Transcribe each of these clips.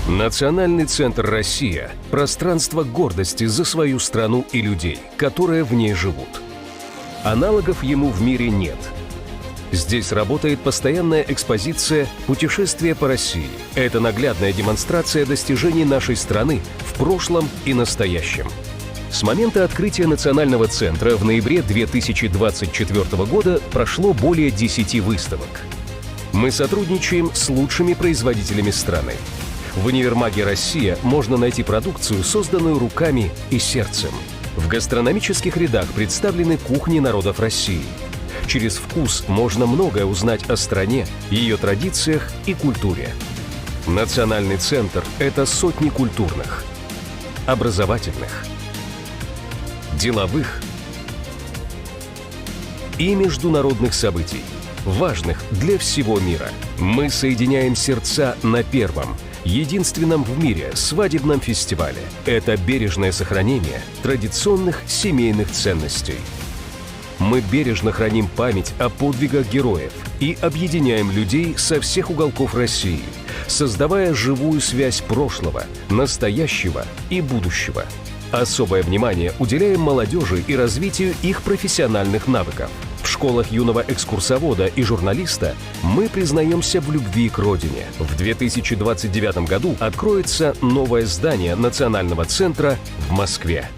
Национальный центр «Россия» – пространство гордости за свою страну и людей, которые в ней живут. Аналогов ему в мире нет. Здесь работает постоянная экспозиция «Путешествие по России». Это наглядная демонстрация достижений нашей страны в прошлом и настоящем. С момента открытия Национального центра в ноябре 2024 года прошло более 10 выставок. Мы сотрудничаем с лучшими производителями страны. В универмаге «Россия» можно найти продукцию, созданную руками и сердцем. В гастрономических рядах представлены кухни народов России. Через вкус можно многое узнать о стране, ее традициях и культуре. Национальный центр – это сотни культурных, образовательных, деловых и международных событий, важных для всего мира. Мы соединяем сердца на первом, единственном в мире свадебном фестивале. Это бережное сохранение традиционных семейных ценностей. Мы бережно храним память о подвигах героев и объединяем людей со всех уголков России, создавая живую связь прошлого, настоящего и будущего. Особое внимание уделяем молодежи и развитию их профессиональных навыков. В школах юного экскурсовода и журналиста мы признаемся в любви к родине. В 2029 году откроется новое здание Национального центра в Москве.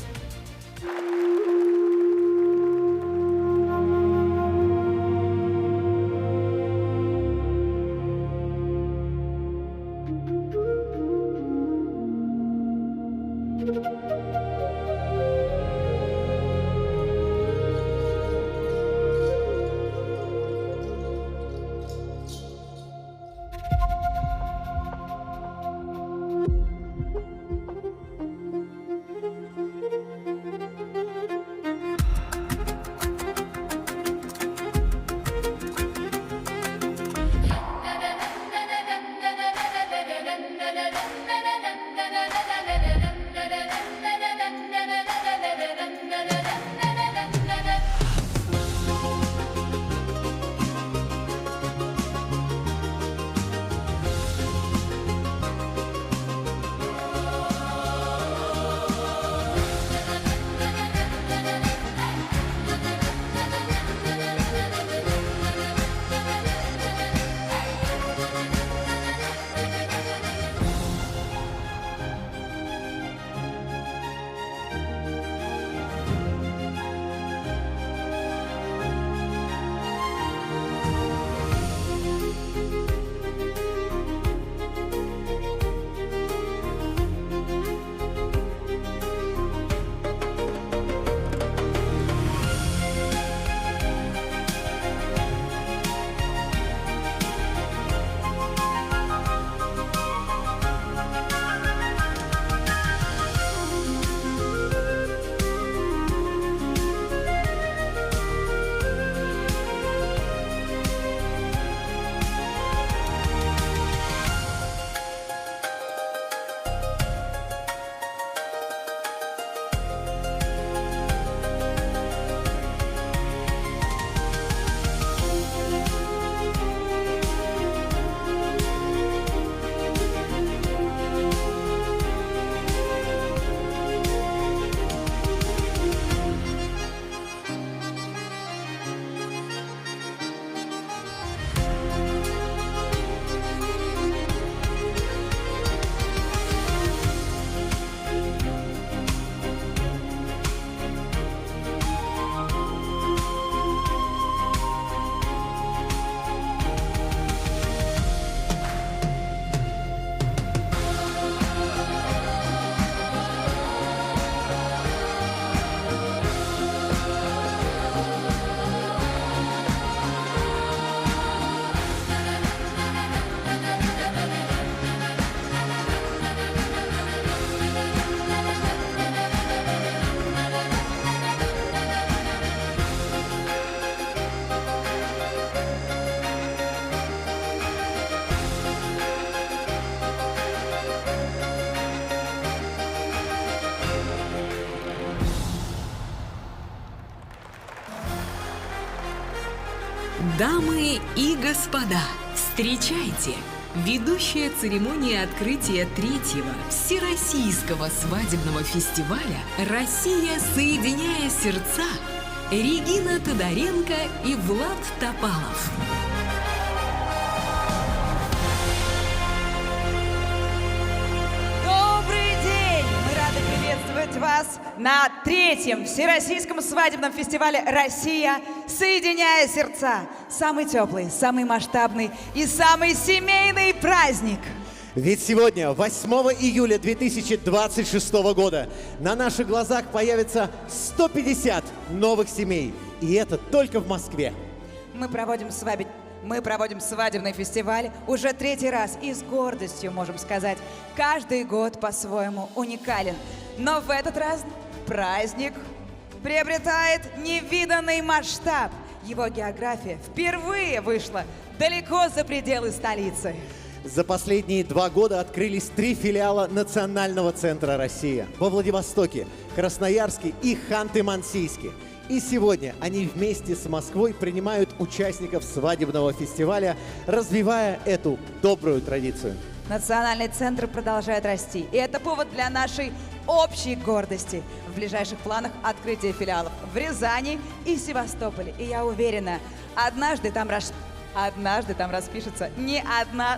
Дамы и господа, встречайте! Ведущая церемонии открытия третьего Всероссийского свадебного фестиваля «Россия, соединяя сердца» Регина Тодоренко и Влад Топалов. Добрый день! Мы рады приветствовать вас на третьем Всероссийском свадебном фестивале «Россия, соединяя сердца». Самый теплый, самый масштабный и самый семейный праздник. Ведь сегодня, 8 июля 2026 года, на наших глазах появится 150 новых семей. И это только в Москве. Мы проводим свадебный фестиваль уже третий раз и с гордостью можем сказать, каждый год по-своему уникален. Но в этот раз праздник приобретает невиданный масштаб. Его география впервые вышла далеко за пределы столицы. За последние 2 года открылись 3 филиала Национального центра «Россия» во Владивостоке, Красноярске и Ханты-Мансийске. И сегодня они вместе с Москвой принимают участников свадебного фестиваля, развивая эту добрую традицию. Национальный центр продолжает расти, и это повод для нашей общей гордости. В ближайших планах открытие филиалов в Рязани и Севастополе. И я уверена, однажды там распишется не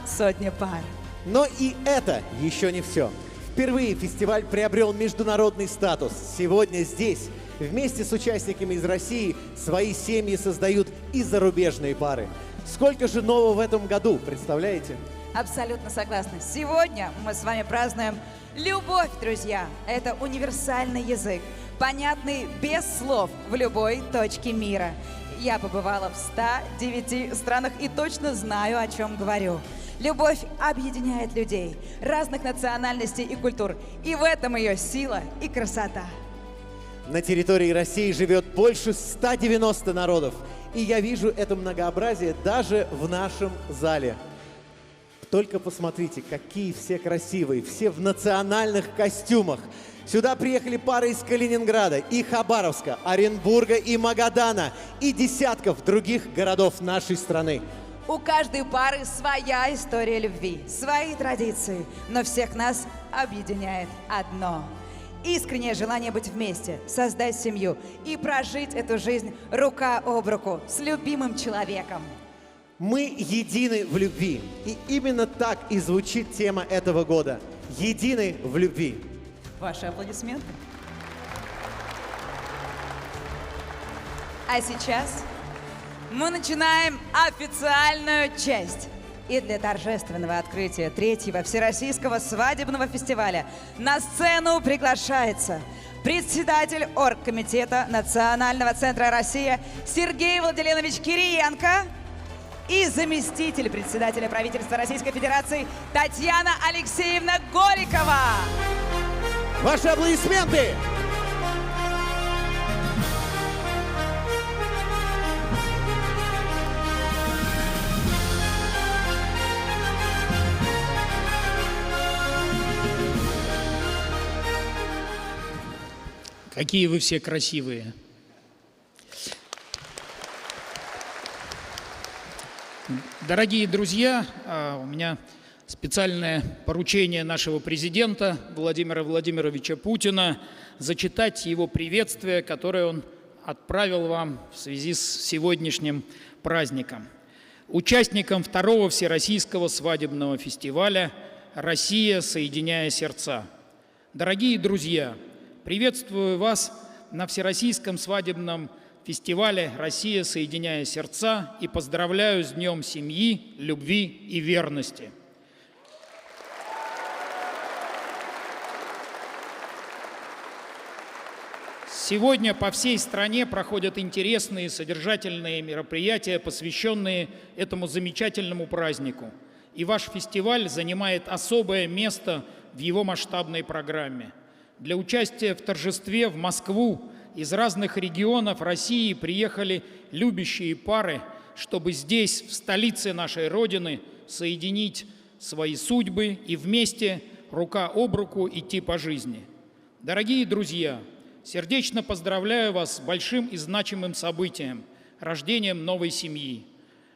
100 пар. Но и это еще не все. Впервые фестиваль приобрел международный статус. Сегодня здесь, вместе с участниками из России, свои семьи создают и зарубежные пары. Сколько же нового в этом году, представляете? Абсолютно согласна. Сегодня мы с вами празднуем любовь, друзья. Это универсальный язык, понятный без слов в любой точке мира. Я побывала в 109 странах и точно знаю, о чем говорю. Любовь объединяет людей разных национальностей и культур. И в этом ее сила и красота. На территории России живет больше 190 народов. И я вижу это многообразие даже в нашем зале. Только посмотрите, какие все красивые, все в национальных костюмах. Сюда приехали пары из Калининграда, и Хабаровска, Оренбурга и Магадана, и десятков других городов нашей страны. У каждой пары своя история любви, свои традиции, но всех нас объединяет одно – искреннее желание быть вместе, создать семью и прожить эту жизнь рука об руку с любимым человеком. Мы едины в любви, и именно так и звучит тема этого года – «Едины в любви». Ваши аплодисменты. А сейчас мы начинаем официальную часть. И для торжественного открытия третьего Всероссийского свадебного фестиваля на сцену приглашается председатель оргкомитета Национального центра «Россия» Сергей Владиленович Кириенко и заместитель председателя правительства Российской Федерации Татьяна Алексеевна Голикова. Ваши аплодисменты! Какие вы все красивые. Дорогие друзья, у меня специальное поручение нашего президента Владимира Владимировича Путина зачитать его приветствие, которое он отправил вам в связи с сегодняшним праздником. Участникам второго Всероссийского свадебного фестиваля «Россия, соединяя сердца». Дорогие друзья, приветствую вас на Всероссийском свадебном фестивале «Россия, соединяя сердца» и поздравляю с Днем семьи, любви и верности. Сегодня по всей стране проходят интересные содержательные мероприятия, посвященные этому замечательному празднику. И ваш фестиваль занимает особое место в его масштабной программе. Для участия в торжестве в Москву из разных регионов России приехали любящие пары, чтобы здесь, в столице нашей Родины, соединить свои судьбы и вместе, рука об руку, идти по жизни. Дорогие друзья, сердечно поздравляю вас с большим и значимым событием – рождением новой семьи.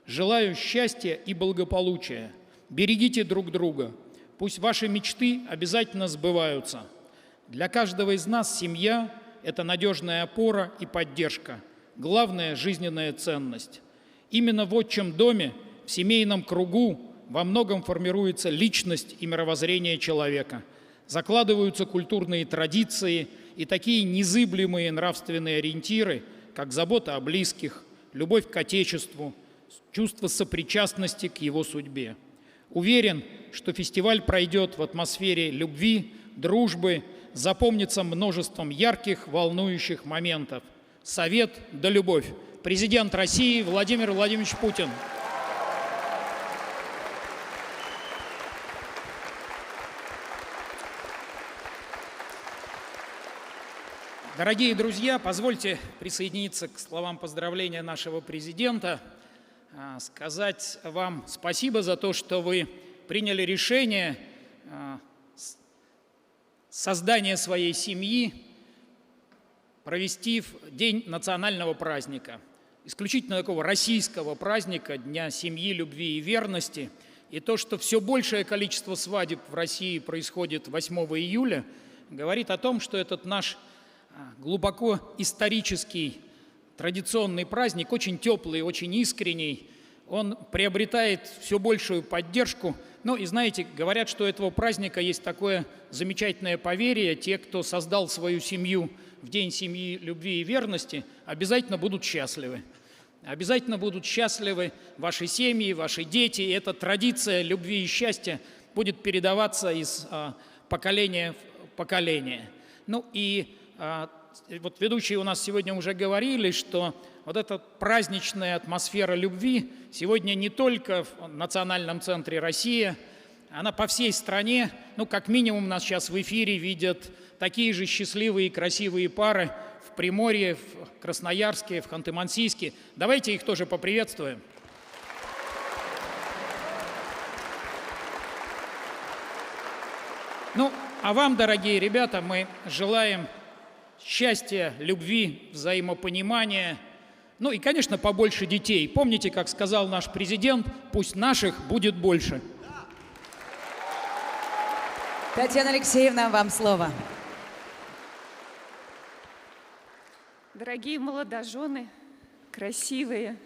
Желаю счастья и благополучия, Берегите друг друга. Пусть ваши мечты обязательно сбываются. Для каждого из нас семья – это надежная опора и поддержка, главная жизненная ценность. Именно в отчим доме, в семейном кругу во многом формируется личность и мировоззрение человека, закладываются культурные традиции и такие незыблемые нравственные ориентиры, как забота о близких, любовь к Отечеству, чувство сопричастности к его судьбе. Уверен, что фестиваль пройдет в атмосфере любви, дружбы, запомнится множеством ярких, волнующих моментов. Совет да любовь. Президент России Владимир Владимирович Путин. Дорогие друзья, позвольте присоединиться к словам поздравления нашего президента, сказать вам спасибо за то, что вы приняли решение создания своей семьи провести в день национального праздника, исключительно такого российского праздника, Дня семьи, любви и верности. И то, что все большее количество свадеб в России происходит 8 июля, говорит о том, что этот наш глубоко исторический, традиционный праздник, очень теплый, очень искренний, он приобретает все большую поддержку. Ну и знаете, говорят, что у этого праздника есть такое замечательное поверье: те, кто создал свою семью в День семьи, любви и верности, обязательно будут счастливы. Обязательно будут счастливы ваши семьи, ваши дети. И эта традиция любви и счастья будет передаваться из поколения в поколение. Ну и вот ведущие у нас сегодня уже говорили, что вот эта праздничная атмосфера любви сегодня не только в Национальном центре «Россия», она по всей стране. Ну, как минимум, нас сейчас в эфире видят такие же счастливые и красивые пары в Приморье, в Красноярске, в Ханты-Мансийске. Давайте их тоже поприветствуем. Ну, а вам, дорогие ребята, мы желаем счастья, любви, взаимопонимания. Ну и, конечно, побольше детей. Помните, как сказал наш президент, пусть наших будет больше. Татьяна Алексеевна, вам слово. Дорогие молодожены, красивые,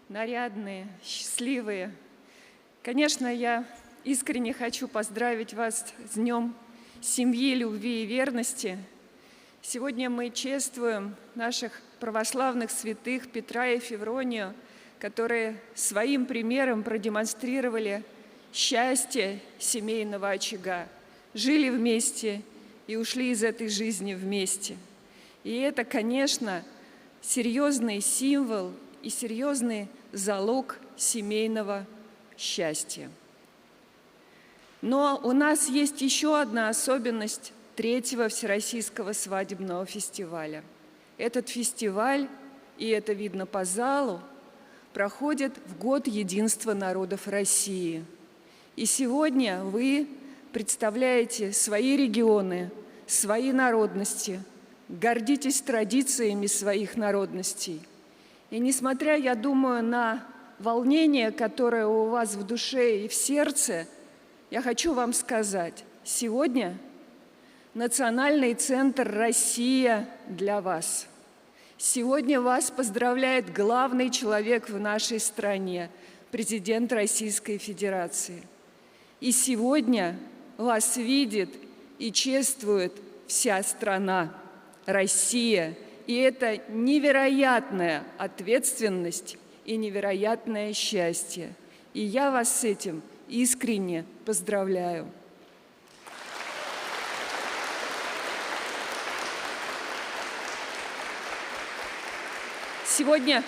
нарядные, счастливые. Конечно, я искренне хочу поздравить вас с Днем семьи, любви и верности. Сегодня мы чествуем наших православных святых Петра и Февронию, которые своим примером продемонстрировали счастье семейного очага, жили вместе и ушли из этой жизни вместе. И это, конечно, серьезный символ и серьезный залог семейного счастья. Но у нас есть еще одна особенность третьего Всероссийского свадебного фестиваля. Этот фестиваль, и это видно по залу, проходит в год единства народов России. И сегодня вы представляете свои регионы, свои народности, гордитесь традициями своих народностей. И несмотря, я думаю, на волнение, которое у вас в душе и в сердце, я хочу вам сказать, сегодня Национальный центр «Россия» для вас. Сегодня вас поздравляет главный человек в нашей стране, президент Российской Федерации. И сегодня вас видит и чествует вся страна, Россия. И это невероятная ответственность и невероятное счастье. И я вас с этим искренне поздравляю. Сегодня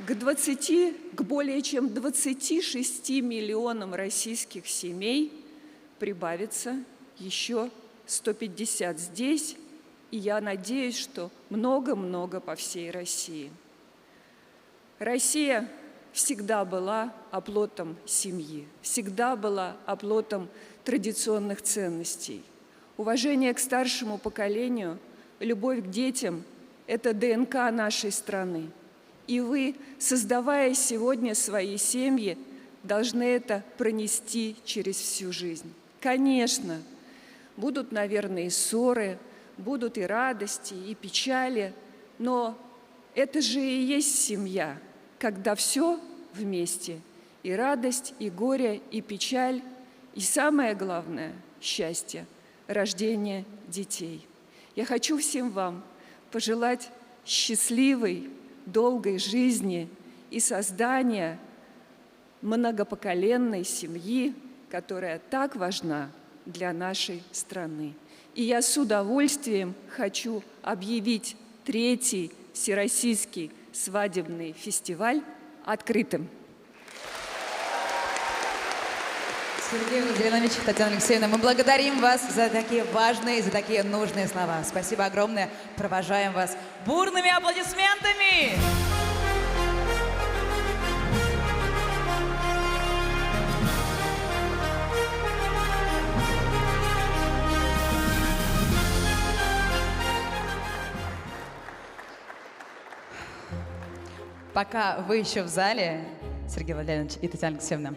к более чем 26 миллионам российских семей прибавится еще 150 здесь, и я надеюсь, что много-много по всей России. Россия всегда была оплотом семьи, всегда была оплотом традиционных ценностей. Уважение к старшему поколению, любовь к детям – это ДНК нашей страны. И вы, создавая сегодня свои семьи, должны это пронести через всю жизнь. Конечно, будут, наверное, и ссоры, будут и радости, и печали, но это же и есть семья, когда все вместе, и радость, и горе, и печаль, и самое главное – счастье, рождение детей. Я хочу всем вам пожелать счастливой, долгой жизни и создания многопоколенной семьи, которая так важна для нашей страны. И я с удовольствием хочу объявить 3-й Всероссийский свадебный фестиваль открытым. Сергей Владимирович, Татьяна Алексеевна, мы благодарим вас за такие важные, за такие нужные слова. Спасибо огромное. Провожаем вас бурными аплодисментами! Пока вы еще в зале, Сергей Владимирович и Татьяна Алексеевна,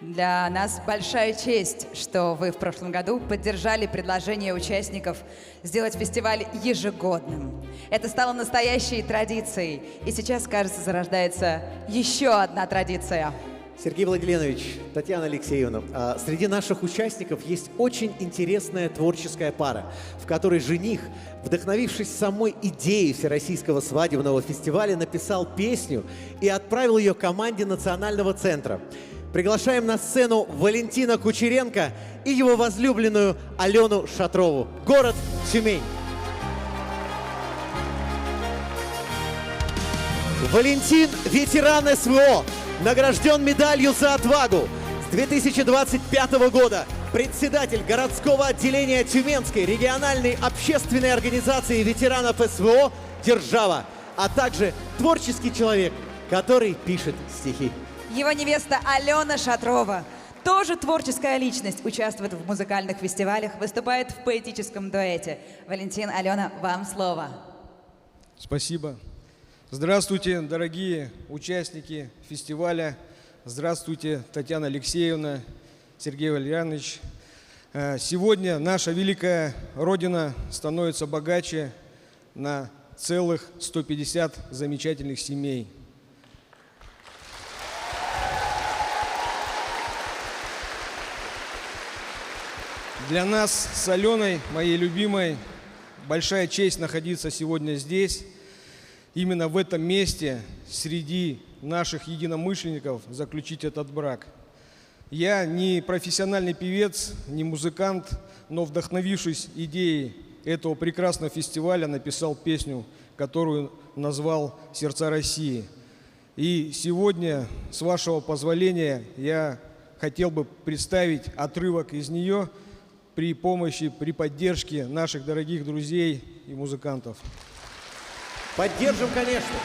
для нас большая честь, что вы в прошлом году поддержали предложение участников сделать фестиваль ежегодным. Это стало настоящей традицией, и сейчас, кажется, зарождается еще одна традиция. Сергей Владимирович, Татьяна Алексеевна, среди наших участников есть очень интересная творческая пара, в которой жених, вдохновившись самой идеей Всероссийского свадебного фестиваля, написал песню и отправил ее команде Национального центра. Приглашаем на сцену Валентина Кучеренко и его возлюбленную Алену Шатрову. Город Тюмень. Валентин – ветеран СВО, награжден медалью за отвагу. С 2025 года председатель городского отделения Тюменской региональной общественной организации ветеранов СВО «Держава», а также творческий человек, который пишет стихи. Его невеста Алена Шатрова, тоже творческая личность, участвует в музыкальных фестивалях, выступает в поэтическом дуэте. Валентин, Алена, вам слово. Спасибо. Здравствуйте, дорогие участники фестиваля. Здравствуйте, Татьяна Алексеевна, Сергей Валерьянович. Сегодня наша великая Родина становится богаче на целых 150 замечательных семей. Для нас с Аленой, моей любимой, большая честь находиться сегодня здесь, именно в этом месте, среди наших единомышленников, заключить этот брак. Я не профессиональный певец, не музыкант, но, вдохновившись идеей этого прекрасного фестиваля, написал песню, которую назвал «Сердца России». И сегодня, с вашего позволения, я хотел бы представить отрывок из нее при помощи, при поддержке наших дорогих друзей и музыкантов. Поддержим, конечно.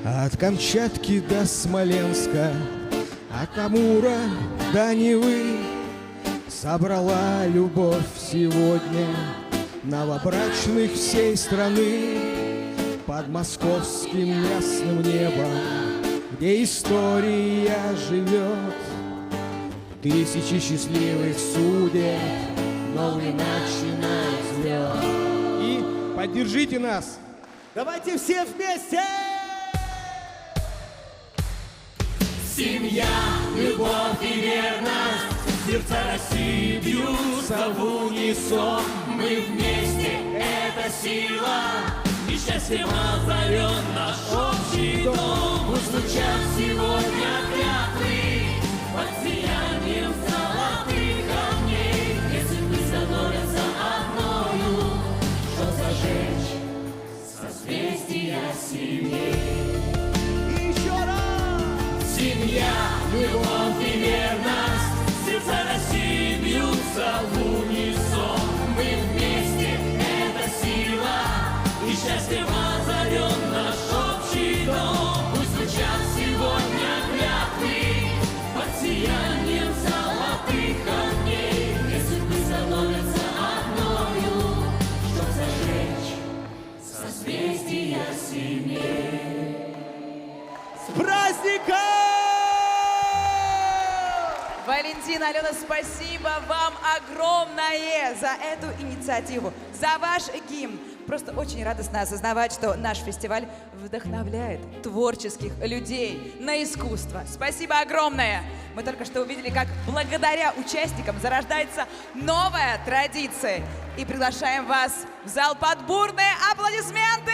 От Камчатки до Смоленска, от Амура до Невы собрала любовь сегодня новобрачных всей страны под московским ясным небом, где история живет. Тысячи счастливых судеб, новый начинает взлет. И поддержите нас! Давайте все вместе! Семья, любовь и верность, сердца России бьются в унисон. Мы вместе, это сила, и счастьем озарен наш общий дом. Пусть звучат сегодня клятвы под сиянием золотых камней, если мы становимся одною, чтоб зажечь созвездия семей. Семья, любовь и верность, сердца России бьются в унисон. Мы вместе, это сила, и счастьем озарен наш общий дом. Пусть звучат сегодня клятвы Валентина, Алена, спасибо вам огромное за эту инициативу, за ваш гимн. Просто очень радостно осознавать, что наш фестиваль вдохновляет творческих людей на искусство. Спасибо огромное! Мы только что увидели, как благодаря участникам зарождается новая традиция. И приглашаем вас в зал под бурные аплодисменты!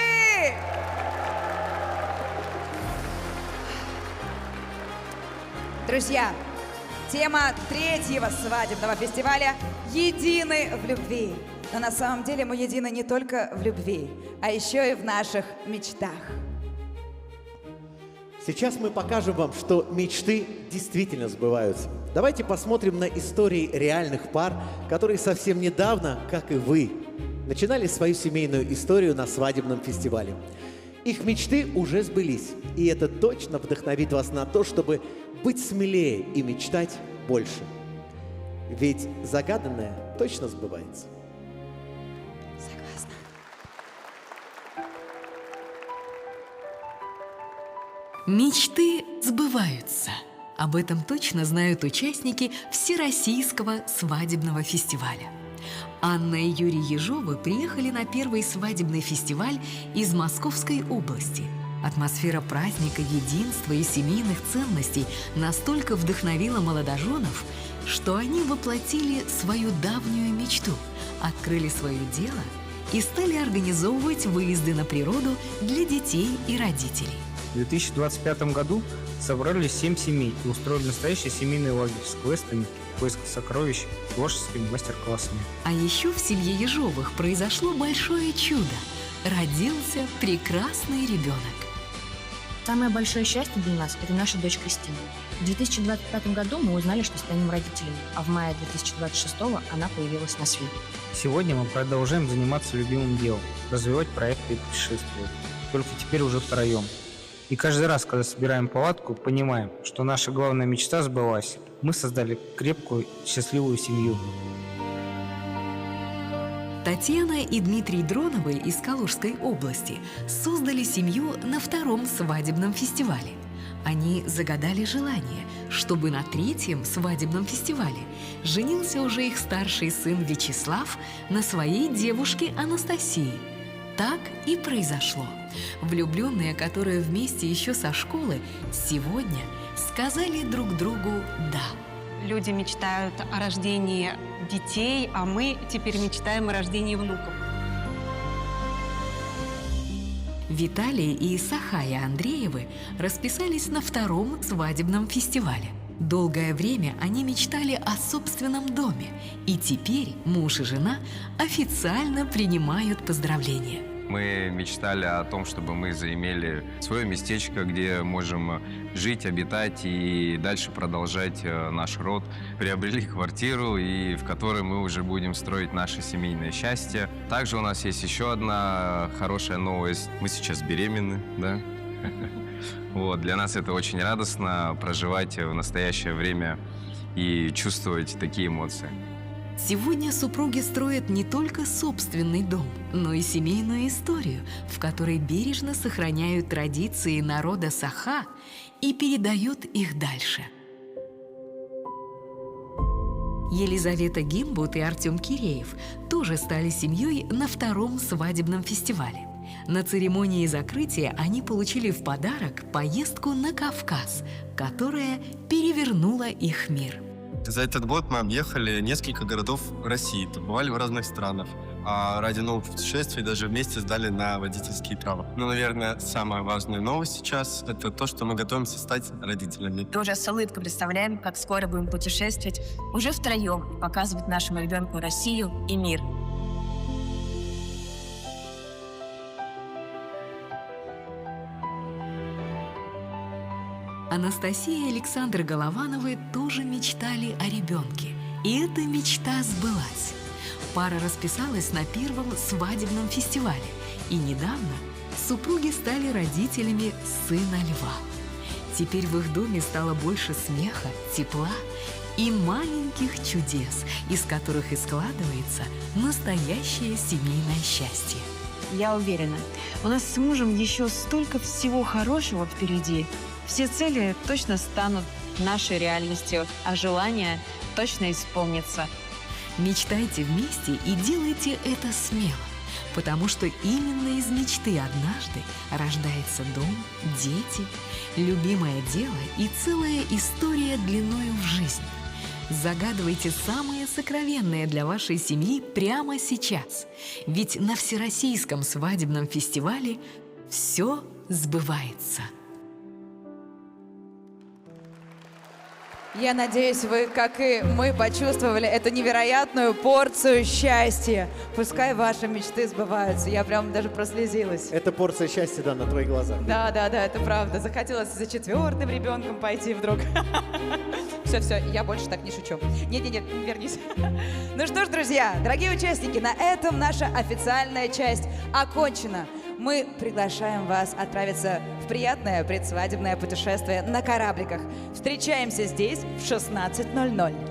Друзья, тема третьего свадебного фестиваля «Едины в любви». Но на самом деле мы едины не только в любви, а еще и в наших мечтах. Сейчас мы покажем вам, что мечты действительно сбываются. Давайте посмотрим на истории реальных пар, которые совсем недавно, как и вы, начинали свою семейную историю на свадебном фестивале. Их мечты уже сбылись, и это точно вдохновит вас на то, чтобы быть смелее и мечтать больше. Ведь загаданное точно сбывается. Согласна. Мечты сбываются. Об этом точно знают участники Всероссийского свадебного фестиваля. Анна и Юрий Ежовы приехали на первый свадебный фестиваль из Московской области. Атмосфера праздника, единства и семейных ценностей настолько вдохновила молодоженов, что они воплотили свою давнюю мечту, открыли свое дело и стали организовывать выезды на природу для детей и родителей. В 2025 году собрались 7 семей и устроили настоящий семейный лагерь с квестами, поиском сокровищ, творческими мастер-классами. А еще в семье Ежовых произошло большое чудо. Родился прекрасный ребенок. Самое большое счастье для нас – это наша дочь Кристина. В 2025 году мы узнали, что станем родителями, а в мае 2026 она появилась на свет. Сегодня мы продолжаем заниматься любимым делом, развивать проекты и путешествовать. Только теперь уже втроем. И каждый раз, когда собираем палатку, понимаем, что наша главная мечта сбылась. Мы создали крепкую, счастливую семью. Татьяна и Дмитрий Дроновы из Калужской области создали семью на втором свадебном фестивале. Они загадали желание, чтобы на третьем свадебном фестивале женился уже их старший сын Вячеслав на своей девушке Анастасии. Так и произошло. Влюбленные, которые вместе еще со школы, сегодня сказали друг другу «да». Люди мечтают о рождении детей, а мы теперь мечтаем о рождении внуков. Виталий и Сахая Андреевы расписались на втором свадебном фестивале. Долгое время они мечтали о собственном доме, и теперь муж и жена официально принимают поздравления. Мы мечтали о том, чтобы мы заимели свое местечко, где можем жить, обитать и дальше продолжать наш род. Приобрели квартиру, и в которой мы уже будем строить наше семейное счастье. Также у нас есть еще одна хорошая новость. Мы сейчас беременны, да? Вот, для нас это очень радостно проживать в настоящее время и чувствовать такие эмоции. Сегодня супруги строят не только собственный дом, но и семейную историю, в которой бережно сохраняют традиции народа Саха и передают их дальше. Елизавета Гимбут и Артем Киреев тоже стали семьей на втором свадебном фестивале. На церемонии закрытия они получили в подарок поездку на Кавказ, которая перевернула их мир. За этот год мы объехали несколько городов России, побывали в разных странах. А ради новых путешествий даже вместе сдали на водительские права. Но, наверное, самая важная новость сейчас – это то, что мы готовимся стать родителями. Мы уже с улыбкой представляем, как скоро будем путешествовать уже втроем и показывать нашему ребенку Россию и мир. Анастасия и Александр Головановы тоже мечтали о ребенке. И эта мечта сбылась. Пара расписалась на первом свадебном фестивале. И недавно супруги стали родителями сына Льва. Теперь в их доме стало больше смеха, тепла и маленьких чудес, из которых и складывается настоящее семейное счастье. Я уверена, у нас с мужем еще столько всего хорошего впереди. Все цели точно станут нашей реальностью, а желания точно исполнятся. Мечтайте вместе и делайте это смело, потому что именно из мечты однажды рождается дом, дети, любимое дело и целая история длиною в жизнь. Загадывайте самые сокровенные для вашей семьи прямо сейчас, ведь на Всероссийском свадебном фестивале все сбывается. Я надеюсь, вы, как и мы, почувствовали эту невероятную порцию счастья. Пускай ваши мечты сбываются. Я прям даже прослезилась. Это порция счастья, да, на твоих глазах. Да, это правда. Захотелось за 4-м ребенком пойти вдруг. Все, я больше так не шучу. Нет, вернись. Ну что ж, друзья, дорогие участники, на этом наша официальная часть окончена. Мы приглашаем вас отправиться в приятное предсвадебное путешествие на корабликах. Встречаемся здесь в 16:00.